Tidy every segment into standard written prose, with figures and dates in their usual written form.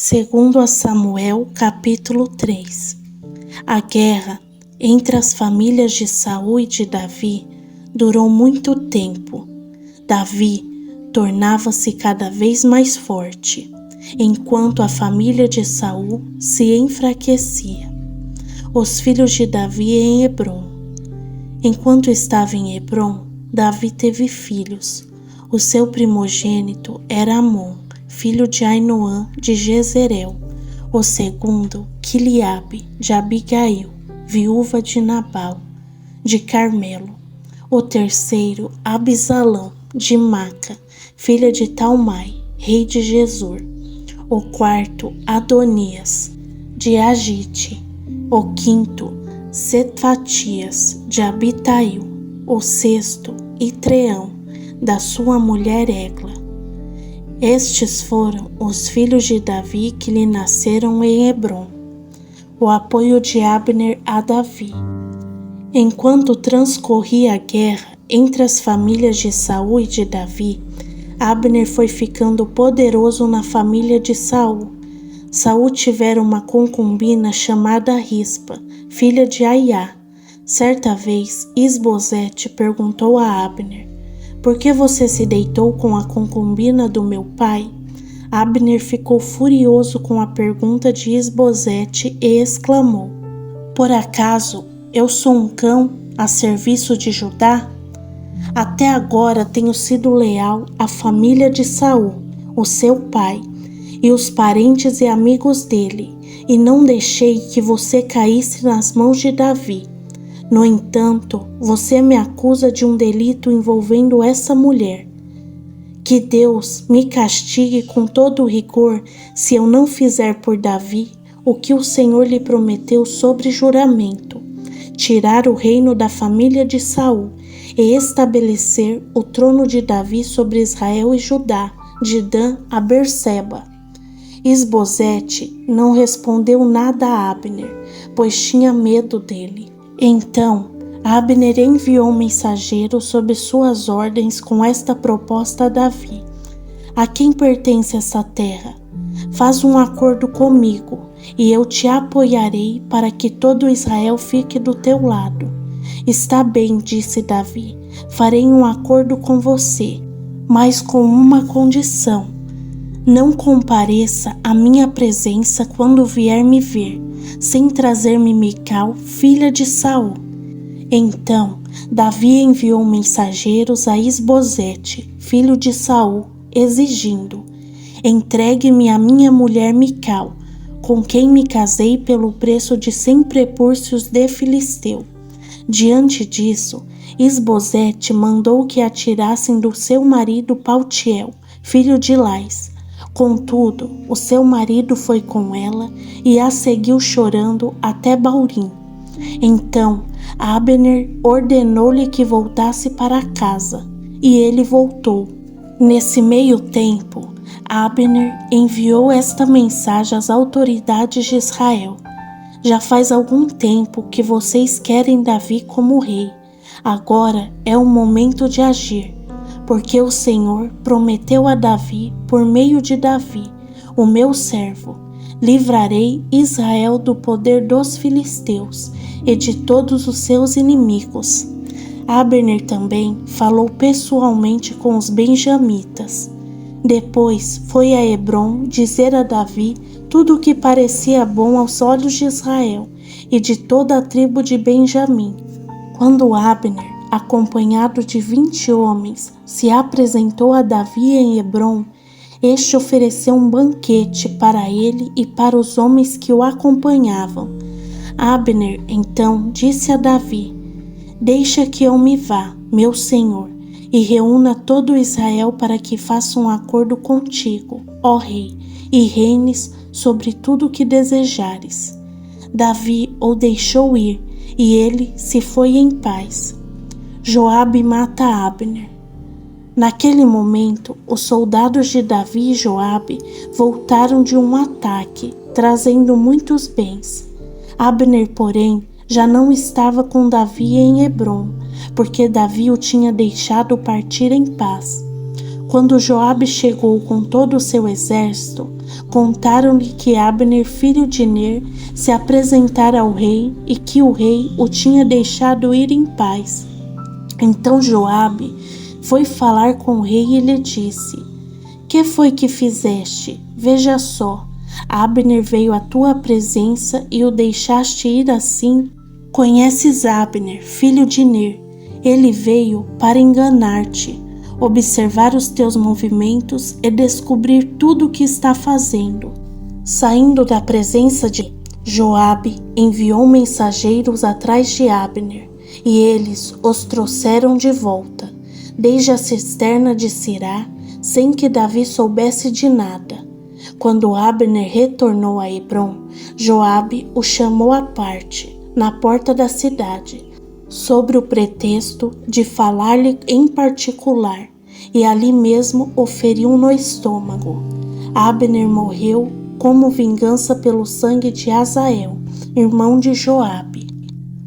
Segundo a Samuel, capítulo 3. A guerra entre as famílias de Saul e de Davi durou muito tempo. Davi tornava-se cada vez mais forte, enquanto a família de Saul se enfraquecia. Os filhos de Davi em Hebrom. Enquanto estava em Hebrom, Davi teve filhos. O seu primogênito era Amon, filho de Ainoã de Jezreel. O segundo, Quileabe, de Abigail, viúva de Nabal, de Carmelo. O terceiro, Abisalão, de Maca, filha de Talmai, rei de Gesur. O quarto, Adonias, de Agite. O quinto, Setfatias, de Abitail. O sexto, Itreão, da sua mulher Egla. Estes foram os filhos de Davi que lhe nasceram em Hebrom. O apoio de Abner a Davi. Enquanto transcorria a guerra entre as famílias de Saul e de Davi, Abner foi ficando poderoso na família de Saul. Saul tivera uma concubina chamada Rispa, filha de Aiá. Certa vez, Isbosete perguntou a Abner: "Por que você se deitou com a concubina do meu pai?" Abner ficou furioso com a pergunta de Isbosete e exclamou: "Por acaso eu sou um cão a serviço de Judá? Até agora tenho sido leal à família de Saul, o seu pai, e os parentes e amigos dele, e não deixei que você caísse nas mãos de Davi. No entanto, você me acusa de um delito envolvendo essa mulher. Que Deus me castigue com todo rigor se eu não fizer por Davi o que o Senhor lhe prometeu sobre juramento: tirar o reino da família de Saul e estabelecer o trono de Davi sobre Israel e Judá, de Dan a Berseba." Isbosete não respondeu nada a Abner, pois tinha medo dele. Então, Abner enviou um mensageiro sob suas ordens com esta proposta a Davi: "A quem pertence essa terra? Faz um acordo comigo, e eu te apoiarei para que todo Israel fique do teu lado." "Está bem", disse Davi, "farei um acordo com você, mas com uma condição: não compareça à minha presença quando vier me ver, sem trazer-me Mical, filha de Saul." Então Davi enviou mensageiros a Isbosete, filho de Saul, exigindo: "Entregue-me a minha mulher Mical, com quem me casei pelo preço de 100 prepúcios de filisteu." Diante disso, Isbosete mandou que a tirassem do seu marido Paltiel, filho de Lais. Contudo, o seu marido foi com ela e a seguiu chorando até Baurim. Então Abner ordenou-lhe que voltasse para casa, e ele voltou. Nesse meio tempo, Abner enviou esta mensagem às autoridades de Israel: "Já faz algum tempo que vocês querem Davi como rei. Agora é o momento de agir, porque o Senhor prometeu a Davi, por meio de Davi, o meu servo: livrarei Israel do poder dos filisteus e de todos os seus inimigos." Abner também falou pessoalmente com os benjamitas. Depois foi a Hebrom dizer a Davi tudo o que parecia bom aos olhos de Israel e de toda a tribo de Benjamim. Quando Abner, acompanhado de 20 homens, se apresentou a Davi em Hebrom, este ofereceu um banquete para ele e para os homens que o acompanhavam. Abner então disse a Davi: "Deixa que eu me vá, meu senhor, e reúna todo Israel para que faça um acordo contigo, ó rei, e reines sobre tudo o que desejares." Davi o deixou ir, e ele se foi em paz. Joabe mata Abner. Naquele momento, os soldados de Davi e Joabe voltaram de um ataque, trazendo muitos bens. Abner, porém, já não estava com Davi em Hebrom, porque Davi o tinha deixado partir em paz. Quando Joabe chegou com todo o seu exército, contaram-lhe que Abner, filho de Ner, se apresentara ao rei e que o rei o tinha deixado ir em paz. Então Joabe foi falar com o rei e lhe disse: Que foi que fizeste? Veja só, Abner veio à tua presença e o deixaste ir assim. Conheces Abner, filho de Ner. Ele veio para enganar-te, observar os teus movimentos e descobrir tudo o que está fazendo. Saindo da presença de Joabe, enviou mensageiros atrás de Abner, e eles os trouxeram de volta, desde a cisterna de Sirá, sem que Davi soubesse de nada. Quando Abner retornou a Hebrom, Joabe o chamou à parte, na porta da cidade, sobre o pretexto de falar-lhe em particular, e ali mesmo o feriu no estômago. Abner morreu como vingança pelo sangue de Asael, irmão de Joabe.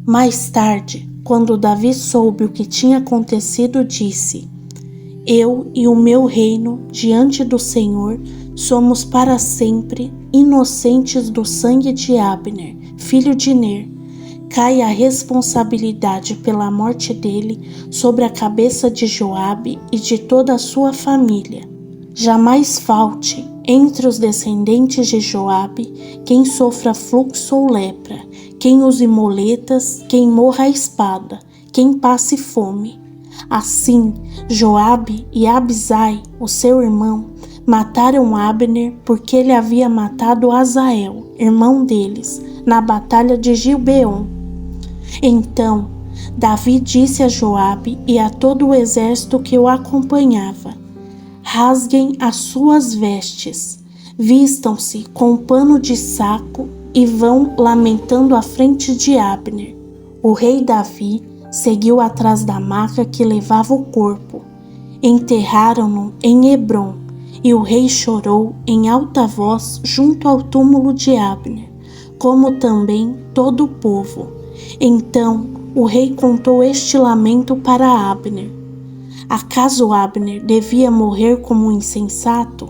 Mais tarde, quando Davi soube o que tinha acontecido, disse: Eu e o meu reino diante do Senhor somos para sempre inocentes do sangue de Abner, filho de Ner. Cai a responsabilidade pela morte dele sobre a cabeça de Joabe e de toda a sua família. Jamais falte entre os descendentes de Joabe quem sofra fluxo ou lepra, quem use muletas, quem morra à espada, quem passe fome. Assim, Joabe e Abisai, o seu irmão, mataram Abner porque ele havia matado Asael, irmão deles, na batalha de Gibeon. Então, Davi disse a Joabe e a todo o exército que o acompanhava: Rasguem as suas vestes, vistam-se com pano de saco e vão lamentando à frente de Abner. O rei Davi seguiu atrás da maca que levava o corpo. Enterraram-no em Hebrom, e o rei chorou em alta voz junto ao túmulo de Abner, como também todo o povo. Então o rei contou este lamento para Abner: Acaso Abner devia morrer como um insensato?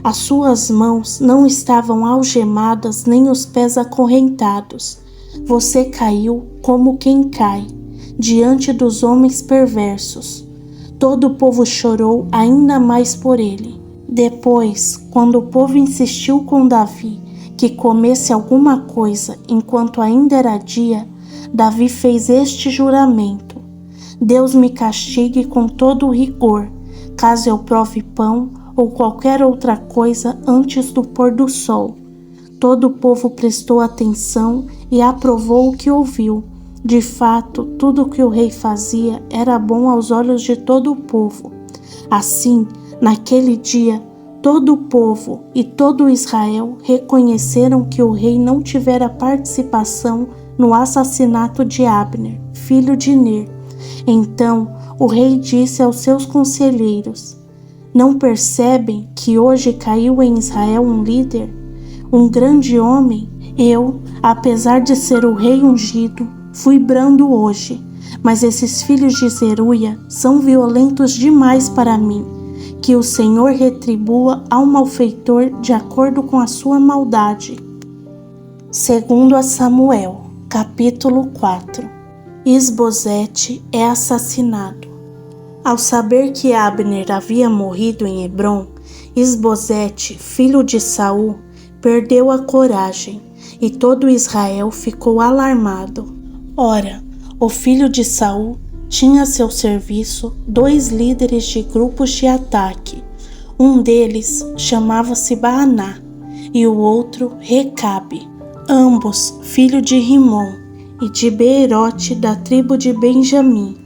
As suas mãos não estavam algemadas nem os pés acorrentados. Você caiu como quem cai, diante dos homens perversos. Todo o povo chorou ainda mais por ele. Depois, quando o povo insistiu com Davi que comesse alguma coisa enquanto ainda era dia, Davi fez este juramento: Deus me castigue com todo o rigor, caso eu prove pão ou qualquer outra coisa antes do pôr do sol. Todo o povo prestou atenção e aprovou o que ouviu. De fato, tudo o que o rei fazia era bom aos olhos de todo o povo. Assim, naquele dia, todo o povo e todo Israel reconheceram que o rei não tivera participação no assassinato de Abner, filho de Ner. Então o rei disse aos seus conselheiros: Não percebem que hoje caiu em Israel um líder, um grande homem? Eu, apesar de ser o rei ungido, fui brando hoje, mas esses filhos de Zeruia são violentos demais para mim. Que o Senhor retribua ao malfeitor de acordo com a sua maldade. Segundo a Samuel, capítulo 4. Isbosete é assassinado. Ao saber que Abner havia morrido em Hebrom, Isbosete, filho de Saul, perdeu a coragem e todo Israel ficou alarmado. Ora, o filho de Saul tinha a seu serviço 2 líderes de grupos de ataque. Um deles chamava-se Baaná e o outro Recabe, ambos filho de Rimom e de Beerote da tribo de Benjamim.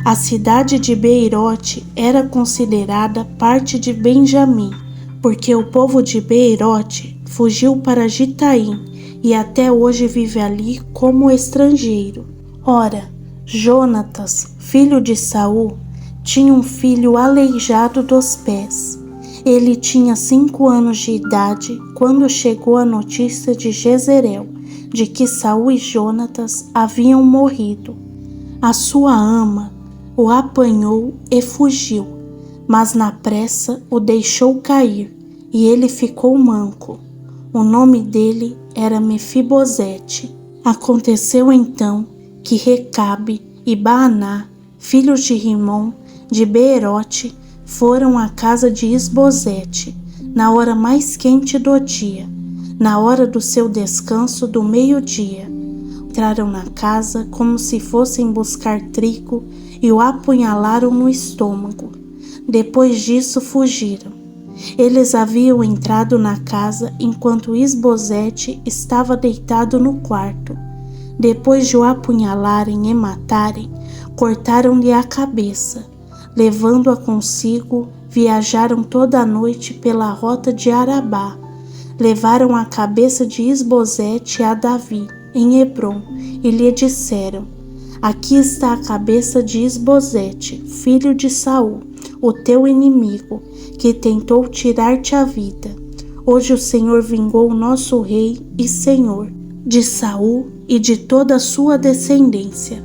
A cidade de Beerote era considerada parte de Benjamim, porque o povo de Beerote fugiu para Gitaim e até hoje vive ali como estrangeiro. Ora, Jonatas, filho de Saul, tinha um filho aleijado dos pés. Ele tinha 5 anos de idade quando chegou a notícia de Jezreel, de que Saul e Jonatas haviam morrido. A sua ama o apanhou e fugiu. mas na pressa o deixou cair, e ele ficou manco. O nome dele era Mefibosete. Aconteceu então que Recabe e Baaná, filhos de Rimom, de Beerote, foram à casa de Isbosete, na hora mais quente do dia, na hora do seu descanso do meio-dia. Entraram na casa como se fossem buscar trigo e o apunhalaram no estômago. Depois disso fugiram. Eles haviam entrado na casa enquanto Isbosete estava deitado no quarto. Depois de o apunhalarem e matarem, cortaram-lhe a cabeça. Levando-a consigo, viajaram toda a noite pela rota de Arabá. Levaram a cabeça de Isbosete a Davi, em Hebrom, e lhe disseram: Aqui está a cabeça de Isbosete, filho de Saul, o teu inimigo, que tentou tirar-te a vida. Hoje o Senhor vingou o nosso rei e senhor, de Saul e de toda a sua descendência.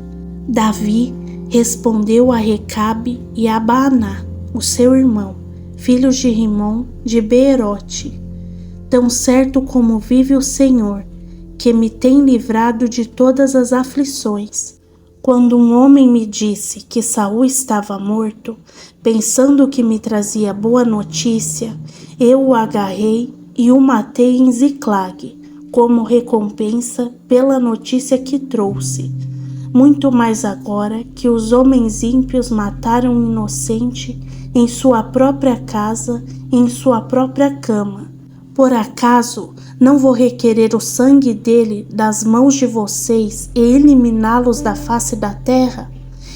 Davi respondeu a Recabe e a Baaná, o seu irmão, filhos de Rimom, de Beerote: Tão certo como vive o Senhor, que me tem livrado de todas as aflições. Quando um homem me disse que Saul estava morto, pensando que me trazia boa notícia, eu o agarrei e o matei em Ziclag, como recompensa pela notícia que trouxe. Muito mais agora que os homens ímpios mataram um inocente em sua própria casa e em sua própria cama. Por acaso não vou requerer o sangue dele das mãos de vocês e eliminá-los da face da terra?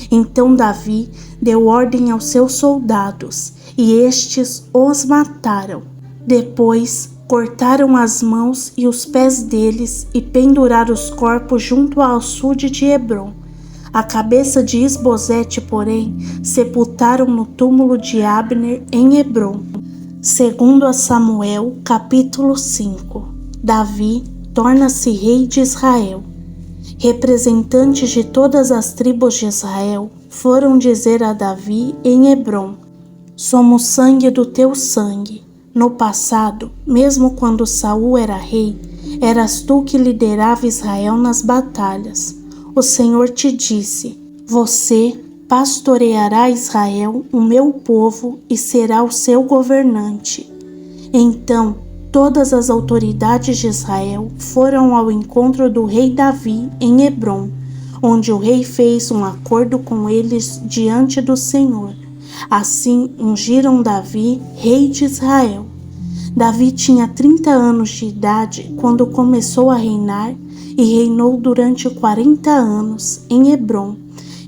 Então Davi deu ordem aos seus soldados, e estes os mataram. Depois cortaram as mãos e os pés deles e penduraram os corpos junto ao açude de Hebrom. A cabeça de Isbosete, porém, sepultaram no túmulo de Abner em Hebrom. Segundo a Samuel, capítulo 5. Davi torna-se rei de Israel. Representantes de todas as tribos de Israel foram dizer a Davi em Hebrom: Somos sangue do teu sangue. No passado, mesmo quando Saul era rei, eras tu que liderava Israel nas batalhas. O Senhor te disse: Você pastoreará Israel, o meu povo, e será o seu governante. Então, todas as autoridades de Israel foram ao encontro do rei Davi em Hebrom, onde o rei fez um acordo com eles diante do Senhor. Assim, ungiram Davi, rei de Israel. Davi tinha 30 anos de idade quando começou a reinar e reinou durante 40 anos em Hebrom.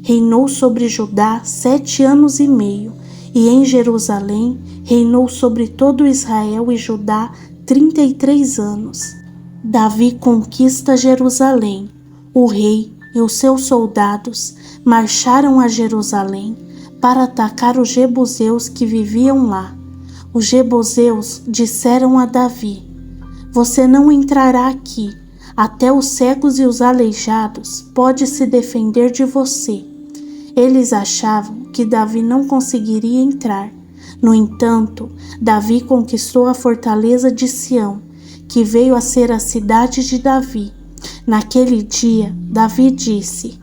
Reinou sobre Judá 7 anos e meio, e em Jerusalém reinou sobre todo Israel e Judá 33 anos. Davi conquista Jerusalém. O rei e os seus soldados marcharam a Jerusalém para atacar os jebuseus que viviam lá. Os jebuseus disseram a Davi: Você não entrará aqui, até os cegos e os aleijados podem se defender de você. Eles achavam que Davi não conseguiria entrar. No entanto, Davi conquistou a fortaleza de Sião, que veio a ser a cidade de Davi. Naquele dia, Davi disse: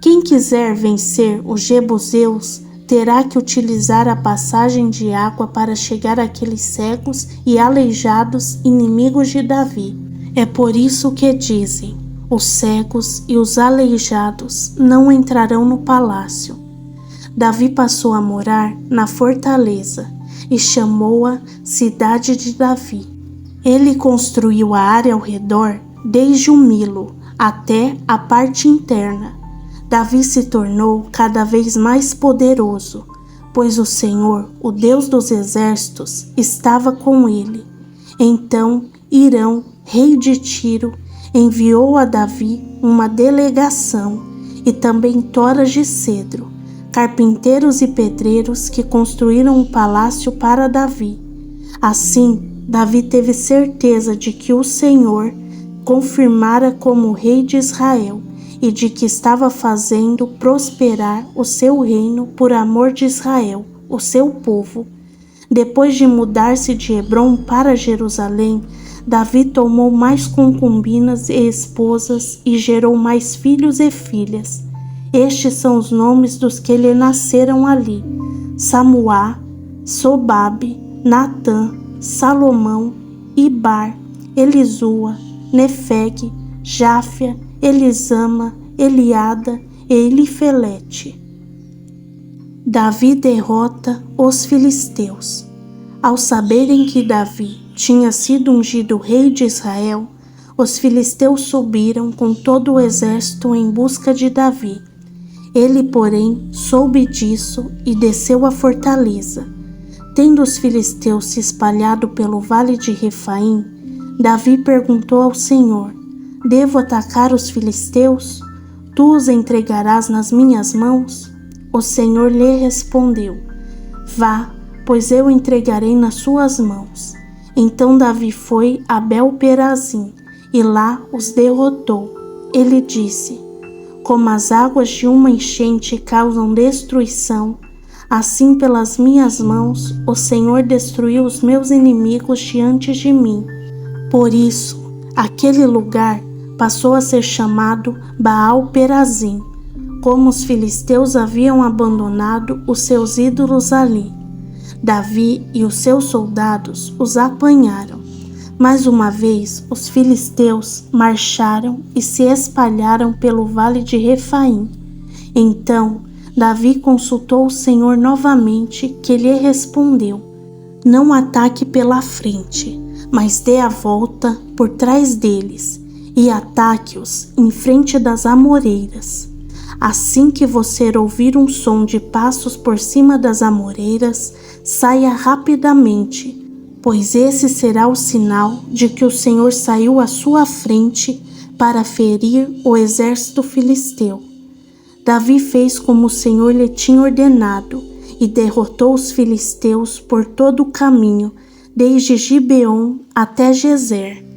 Quem quiser vencer os jebuseus terá que utilizar a passagem de água para chegar àqueles cegos e aleijados inimigos de Davi. É por isso que dizem: os cegos e os aleijados não entrarão no palácio. Davi passou a morar na fortaleza e chamou-a Cidade de Davi. Ele construiu a área ao redor, desde o Milo até a parte interna. Davi se tornou cada vez mais poderoso, pois o Senhor, o Deus dos exércitos, estava com ele. Então Hirão, rei de Tiro, enviou a Davi uma delegação e também toras de cedro, carpinteiros e pedreiros que construíram um palácio para Davi. Assim, Davi teve certeza de que o Senhor confirmara como rei de Israel e de que estava fazendo prosperar o seu reino por amor de Israel, o seu povo. Depois de mudar-se de Hebrom para Jerusalém, Davi tomou mais concubinas e esposas e gerou mais filhos e filhas. Estes são os nomes dos que lhe nasceram ali: Samuá, Sobabe, Natã, Salomão, Ibar, Elisua, Nefeg, Jáfia, Elisama, Eliada e Elifelete. Davi derrota os filisteus. Ao saberem que Davi tinha sido ungido rei de Israel, os filisteus subiram com todo o exército em busca de Davi. Ele, porém, soube disso e desceu à fortaleza. Tendo os filisteus se espalhado pelo vale de Refaim, Davi perguntou ao Senhor: Devo atacar os filisteus? Tu os entregarás nas minhas mãos? O Senhor lhe respondeu: Vá, pois eu entregarei nas suas mãos. Então Davi foi a Bel-Perazim e lá os derrotou. Ele disse: Como as águas de uma enchente causam destruição, assim pelas minhas mãos o Senhor destruiu os meus inimigos diante de mim. Por isso, aquele lugar passou a ser chamado Baal-Perazim, como os filisteus haviam abandonado os seus ídolos ali. Davi e os seus soldados os apanharam. Mais uma vez, os filisteus marcharam e se espalharam pelo vale de Refaim. Então, Davi consultou o Senhor novamente, que lhe respondeu: Não ataque pela frente, mas dê a volta por trás deles e ataque-os em frente das amoreiras. Assim que você ouvir um som de passos por cima das amoreiras, saia rapidamente, pois esse será o sinal de que o Senhor saiu à sua frente para ferir o exército filisteu. Davi fez como o Senhor lhe tinha ordenado e derrotou os filisteus por todo o caminho, desde Gibeon até Gezer.